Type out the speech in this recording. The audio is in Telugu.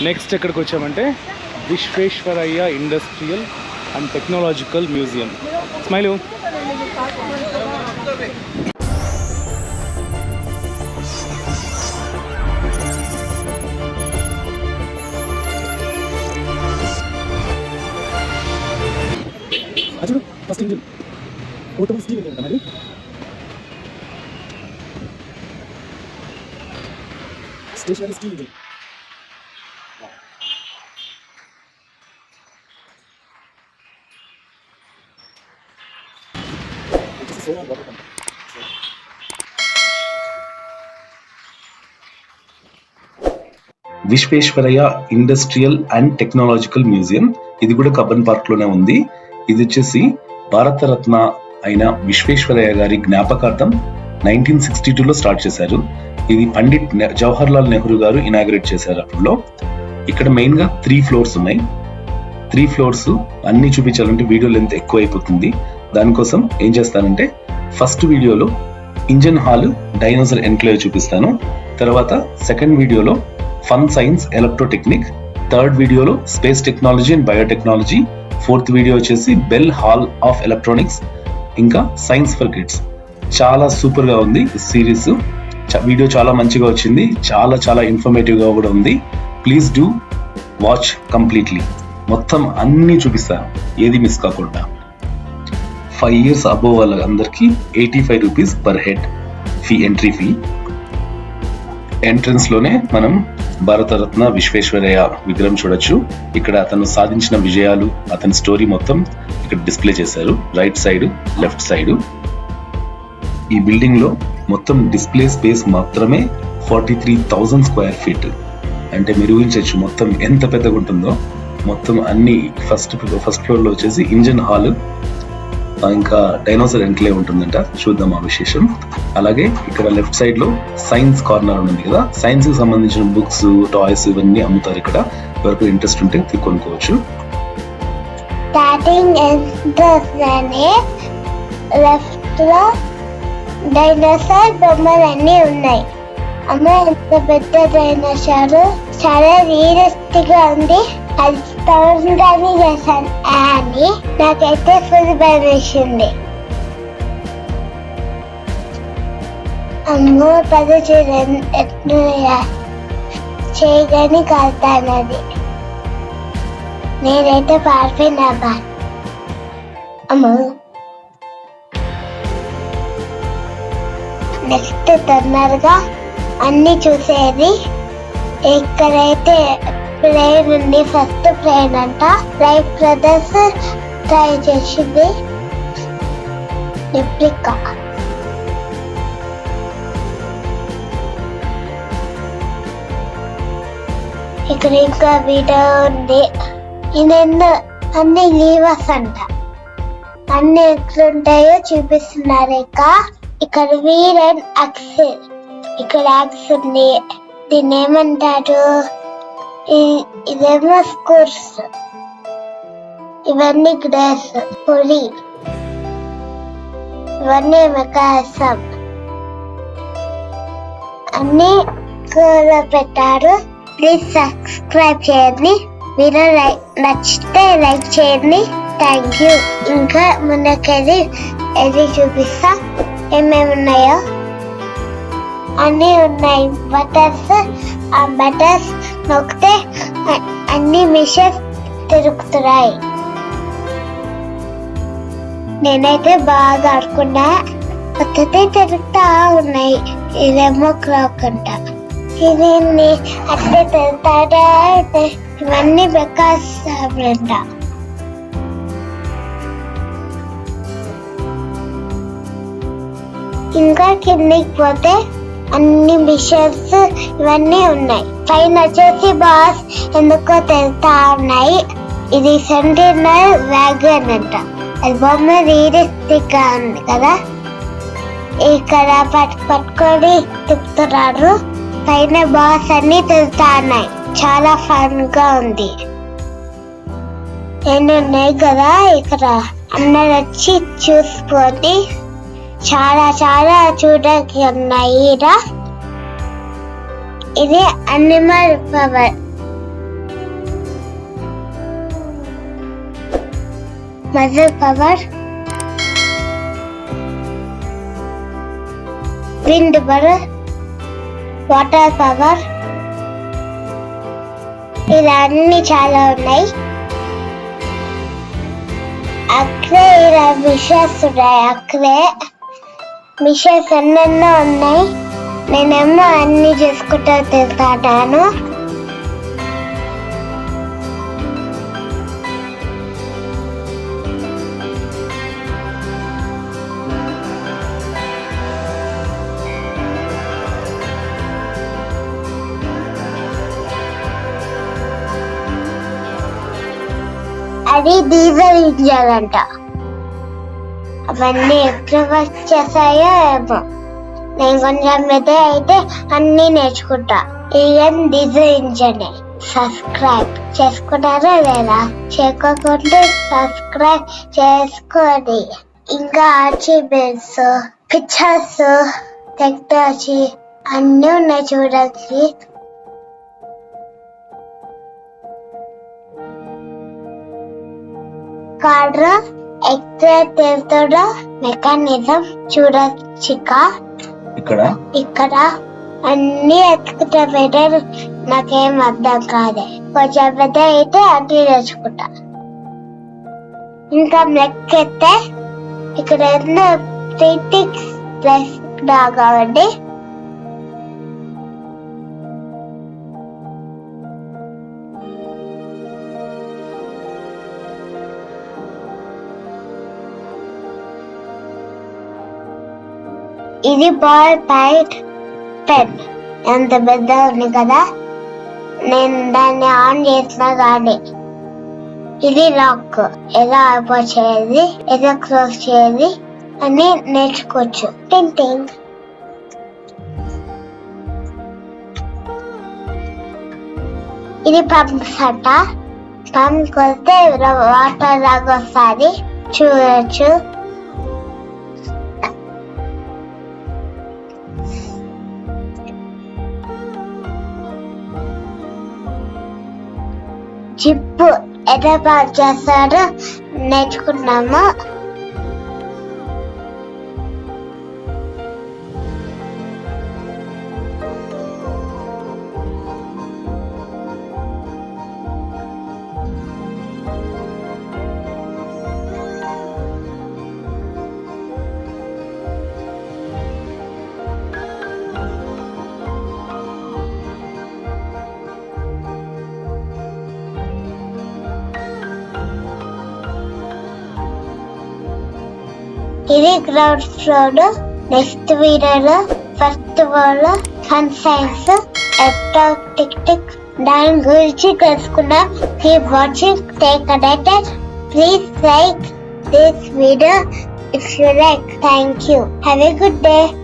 నెక్స్ట్ ఎక్కడికి వచ్చామంటే Visvesvaraya industrial and technological museum. Smile. First engine portable steam engine మరి. Stationary steam engine. Visvesvaraya industrial and technological museum. ఇది కూడా కబ్బన్ పార్క్ లోనే ఉంది. ఇది వచ్చేసి భారతరత్న అయిన విశ్వేశ్వరయ్య గారి జ్ఞాపకార్థం 1962లో స్టార్ట్ చేశారు. ఇది పండిట్ జవహర్ లాల్ నెహ్రూ గారు ఇనాగ్రేట్ చేశారు అప్పుడులో. ఇక్కడ మెయిన్ గా 3 ఫ్లోర్స్ ఉన్నాయి. 3 ఫ్లోర్స్ అన్ని చూపించాలంటే వీడియో లెంత్ ఎక్కువ అయిపోతుంది. దానికోసం ఏం చేస్తానంటే ఫస్ట్ వీడియోలో ఇంజన్ హాల్, డైనోసర్ ఎన్క్లేవ్ చూపిస్తాను. తర్వాత సెకండ్ వీడియోలో ఫన్ సైన్స్, ఎలక్ట్రోటెక్నిక్. థర్డ్ వీడియోలో space technology and biotechnology. Fourth video వచ్చేసి బెల్ హాల్ ఆఫ్ ఎలక్ట్రానిక్స్, ఇంకా సైన్స్ ఫర్ కిడ్స్. చాలా సూపర్ గా ఉంది సిరీస్. వీడియో చాలా మంచిగా వచ్చింది. చాలా చాలా ఇన్ఫర్మేటివ్ గా కూడా ఉంది. Please do watch completely. మొత్తం అన్ని చూపిస్తాను, ఏది మిస్ కాకుండా. 5 years అబోవ్ వాళ్ళందరికీ 85 rupees per head fee, entry fee. Entrance లోనే మనం భారతరత్న విశ్వేశ్వరయ్య విగ్రహం చూడొచ్చు. ఇక్కడ అతను సాధించిన విజయాలు, అతని స్టోరీ మొత్తం ఇక్కడ డిస్ప్లే చేశారు. Right side, left side. ఈ బిల్డింగ్ లో మొత్తం డిస్ప్లే స్పేస్ మాత్రమే 43,000 స్క్వేర్ ఫీట్. అంటే మీరు ఊహించవచ్చు మొత్తం ఎంత పెద్దగా ఉంటుందో. మొత్తం అన్ని ఫస్ట్ ఫ్లోర్ లో వచ్చేసి ఇంజన్ హాల్, ఇంకా డైనోసర్ ఎన్క్లేవ్ ఉంటుందంట. చూద్దాం ఆ విశేషం. అలాగే ఇక్కడ లెఫ్ట్ సైడ్ లో సైన్స్ కార్నర్ ఉంది కదా. సైన్స్ కి సంబంధించిన బుక్స్, టాయ్స్ ఇవన్నీ అమ్ముతారు ఇక్కడ. ఎవరికి ఇంట్రెస్ట్ ఉంటే కొనుక్కోవచ్చు. లెఫ్ట్ లో డైనోసార్ బొమ్మలు అన్ని ఉన్నాయి. అమ్మ ఎంత పెద్ద డైనోసార్, చాలా రియలిస్టిక్ గా ఉంది. అది తొందరగానే చేశాను అని నాకైతే ఫుల్ భయం వేసింది. అమ్మో పదచూరని ఎట్లా చేయగానే కాలుతానది. నేనైతే పారిపోయినా బా. అమ్మో నెక్స్ట్ తొందరగా అన్ని చూసేది. ఎక్కడైతే ప్లేన్ ఉంది, ఫస్ట్ ప్లేన్ అంట. లైఫ్ బ్రదర్స్ ట్రై చేసింది రెప్లికా. ఇక్కడ ఇంకా వీడియో ఉంది. ఇది అన్ని లీవర్స్ అంట. అన్ని ఎట్లుంటాయో చూపిస్తున్నారు. ఇక్కడ వీల్ అండ్ యాక్సిల్. ఇక్కడ యాక్స్ ఉంది. దీన్ని ఏమంటారు? ఇదేమో స్కూర్స్, ఇవన్నీ గ్రేస్, పొడి, ఇవన్నీ మెకాసం. అన్ని కూర పెట్టారు. ప్లీజ్ సబ్స్క్రైబ్ చేయండి. వీడియో నచ్చితే లైక్ చేయండి. Thank you. ఇంకా ముందుకెళ్ళి ఏది చూపిస్తా ఏమేమి ఉన్నాయో. అన్నీ ఉన్నాయి బటర్స్. ఆ బటర్స్ నొక్కితే అన్ని మిషన్స్ తిరుగుతున్నాయి. నేనైతే బాగా ఆడుకున్నా. కొత్తది తిరుగుతా ఉన్నాయి. ఇదేమో క్లాక్ అంట. ఇది అట్లే తిరుగుతాడా. ఇవన్నీ బెకాస్ అంట. ఇంకా కిందికి పోతే అన్ని మిషన్స్ ఇవన్నీ ఉన్నాయి. పైన వచ్చేసి బాస్ ఎందుకో తెలుస్తా ఉన్నాయి. ఇది సెంటినల్ వ్యాగన్ అంట. అది బొమ్మ రియలిస్టిక్ గా ఉంది కదా. ఇక్కడ పట్టుకొని తిప్పుతున్నారు. పైన బాస్ అన్ని తెలుస్తా ఉన్నాయి. చాలా ఫన్ గా ఉంది. ఎన్ని ఉన్నాయి కదా. ఇక్కడ అందరు వచ్చి చూసుకొని చాలా చాలా చూడడానికి ఉన్నాయి. ఇది animal power. Muscle power, wind power, water power, ఇలా అన్ని చాలా ఉన్నాయి. అక్కడే ఇలా మిషన్స్ ఉన్నాయి. అక్కడే మిషన్స్ ఎన్నెన్నో ఉన్నాయి. నేనేమో అన్ని చేసుకుంటూ తిరుగుతాను. అది డీజిల్ ఇంజన్ అంట. అవన్నీ ఎక్కడ వచ్చేసాయో ఏమో. నేను కొంచెం పెద్ద అయితే అన్ని నేర్చుకుంటా. ఇది డీజిల్ ఇంజన్. సబ్స్క్రైబ్ చేసుకుంటారా లేదా? చేసుకోకుంటే సబ్స్క్రైబ్ చేసుకోండి. ఇంకా అచీవ్మెంట్స్, పిక్చర్స్, టెక్నాలజీ అన్నీ ఉన్నాయి చూడండి. కారు ఎక్స్ట్రా మెకానిజం చూడొచ్చుక. ఇక్కడ అన్ని ఎత్తుకుంటా పెట్టారు. నాకేం అర్థం కాదు. కొంచెం పెద్ద అయితే అన్ని నేర్చుకుంటా. ఇంకా లెక్కెత్తే ఇక్కడ ఎన్నో థింగ్స్ ప్లస్ కావండి. ఇది బాల్ పైట్ పెన్. ఎంత పెద్ద ఉంది కదా. నేను దాన్ని ఆన్ చేసినా కానీ ఇది లాక్. ఎలా ఓపెన్ చేయాలి, ఎలా క్లోజ్ చేయాలి అని నేర్చుకోవచ్చు. టింగ్ ఇది పంప్స్ అంట. పంప్ కొడితే వాటర్ లాగా వస్తుంది, చూడొచ్చు. జిప్పు ఎలా బాగా చేస్తారో నేర్చుకున్నాము. ఇది గ్రౌండ్ ఫ్లోర్. నెక్స్ట్ వీడియోలో ఫస్ట్ వరల్డ్ సైన్స్ టిక్ దాని గురించి తెలుసుకున్నాం. Keep watching, stay connected. Please like this video if you like. Thank you. Have a good day.